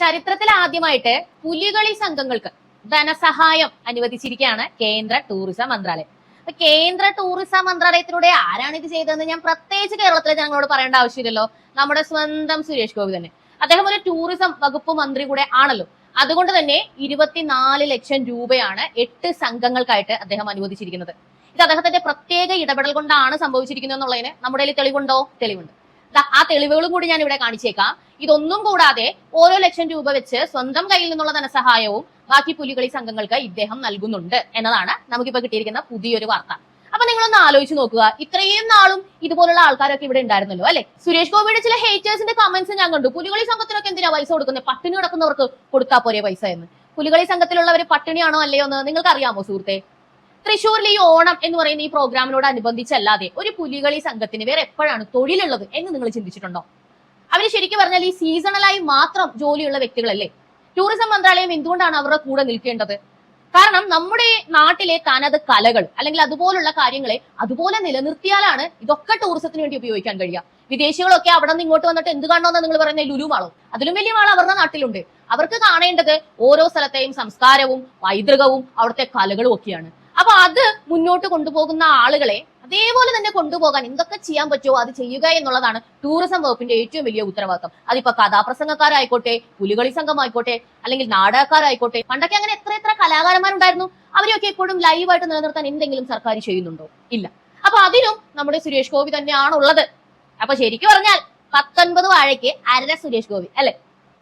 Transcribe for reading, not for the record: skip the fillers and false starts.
ചരിത്രത്തിൽ ആദ്യമായിട്ട് പുലികളി സംഘങ്ങൾക്ക് ധനസഹായം അനുവദിച്ചിരിക്കുകയാണ് കേന്ദ്ര ടൂറിസം മന്ത്രാലയം. കേന്ദ്ര ടൂറിസം മന്ത്രാലയത്തിലൂടെ ആരാണ് ഇത് ചെയ്തതെന്ന് ഞാൻ പ്രത്യേകിച്ച് കേരളത്തിലെ ജനങ്ങളോട് പറയേണ്ട ആവശ്യമില്ലല്ലോ. നമ്മുടെ സ്വന്തം സുരേഷ് ഗോപി തന്നെ. അദ്ദേഹം ഒരു ടൂറിസം വകുപ്പ് മന്ത്രി കൂടെ ആണല്ലോ. അതുകൊണ്ട് തന്നെ 24 ലക്ഷം രൂപയാണ് 8 സംഘങ്ങൾക്കായിട്ട് അദ്ദേഹം അനുവദിച്ചിരിക്കുന്നത്. ഇത് അദ്ദേഹത്തിന്റെ പ്രത്യേക ഇടപെടൽ കൊണ്ടാണ് സംഭവിച്ചിരിക്കുന്നത് എന്നുള്ളതിന് നമ്മുടെ കയ്യിൽ തെളിവുണ്ടോ? തെളിവുണ്ട്. ആ തെളിവുകളും കൂടി ഞാൻ ഇവിടെ കാണിച്ചേക്കാം. ഇതൊന്നും കൂടാതെ ഓരോ ലക്ഷം രൂപ വെച്ച് സ്വന്തം കയ്യിൽ നിന്നുള്ള ധനസഹായവും ബാക്കി പുലികളി സംഘങ്ങൾക്ക് ഇദ്ദേഹം നൽകുന്നുണ്ട് എന്നതാണ് നമുക്കിപ്പോ കിട്ടിയിരിക്കുന്ന പുതിയൊരു വാർത്ത. അപ്പൊ നിങ്ങളൊന്ന് ആലോചിച്ച് നോക്കുക, ഇത്രയും നാളും ഇതുപോലുള്ള ആൾക്കാരൊക്കെ ഇവിടെ ഉണ്ടായിരുന്നല്ലോ അല്ലെ. സുരേഷ് ഗോപിയുടെ ചില ഹേറ്റേഴ്സിന്റെ കമന്റ്സ് ഞാൻ കണ്ടു. പുലികളി സംഘത്തിനൊക്കെ എന്തിനാ പൈസ കൊടുക്കുന്നത്? പട്ടിണി കിടക്കുന്നവർക്ക് കൊടുത്താൽ പോരെ പൈസ എന്ന്. പുലികളി സംഘത്തിലുള്ളവർ പട്ടിണിയാണോ അല്ലയോ എന്ന് നിങ്ങൾക്ക് അറിയാമോ സുഹൃത്തെ? തൃശ്ശൂരിൽ ഈ ഓണം എന്ന് പറയുന്ന ഈ പ്രോഗ്രാമിനോട് അനുബന്ധിച്ചല്ലാതെ ഒരു പുലികളി സംഘത്തിന് വേറെ എപ്പോഴാണ് തൊഴിലുള്ളത് എന്ന് നിങ്ങൾ ചിന്തിച്ചിട്ടുണ്ടോ? അവര് ശരിക്കും പറഞ്ഞാൽ ഈ സീസണലായി മാത്രം ജോലിയുള്ള വ്യക്തികളല്ലേ. ടൂറിസം മന്ത്രാലയം എന്തുകൊണ്ടാണ് അവരുടെ കൂടെ നിൽക്കേണ്ടത്? കാരണം നമ്മുടെ നാട്ടിലെ തനത് കലകൾ അല്ലെങ്കിൽ അതുപോലുള്ള കാര്യങ്ങളെ അതുപോലെ നിലനിർത്തിയാലാണ് ഇതൊക്കെ ടൂറിസത്തിന് വേണ്ടി ഉപയോഗിക്കാൻ കഴിയുക. വിദേശികളൊക്കെ അവിടെ നിന്ന് ഇങ്ങോട്ട് വന്നിട്ട് എന്ത് കാണണമെന്ന് നിങ്ങൾ പറയുന്ന ലുലു മാളോ? അതിലും വലിയ മാൾ അവരുടെ നാട്ടിലുണ്ട്. അവർക്ക് കാണേണ്ടത് ഓരോ സ്ഥലത്തെയും സംസ്കാരവും പൈതൃകവും അവിടുത്തെ കലകളും ഒക്കെയാണ്. അപ്പൊ അത് മുന്നോട്ട് കൊണ്ടുപോകുന്ന ആളുകളെ അതേപോലെ തന്നെ കൊണ്ടുപോകാൻ എന്തൊക്കെ ചെയ്യാൻ പറ്റുമോ അത് ചെയ്യുക എന്നുള്ളതാണ് ടൂറിസം വകുപ്പിന്റെ ഏറ്റവും വലിയ ഉത്തരവാദിത്തം. അതിപ്പോ കഥാപ്രസംഗക്കാരായിക്കോട്ടെ, പുലികളി സംഘമായിക്കോട്ടെ, അല്ലെങ്കിൽ നാടകക്കാരായിക്കോട്ടെ. പണ്ടൊക്കെ അങ്ങനെ എത്ര കലാകാരന്മാരുണ്ടായിരുന്നു. അവരെയൊക്കെ എപ്പോഴും ലൈവായിട്ട് നിലനിർത്താൻ എന്തെങ്കിലും സർക്കാർ ചെയ്യുന്നുണ്ടോ? ഇല്ല. അപ്പൊ അതിനും നമ്മുടെ സുരേഷ് ഗോപി തന്നെയാണുള്ളത്. അപ്പൊ ശരിക്കും പറഞ്ഞാൽ 19 വാഴയ്ക്ക് അര സുരേഷ് ഗോപി അല്ലെ.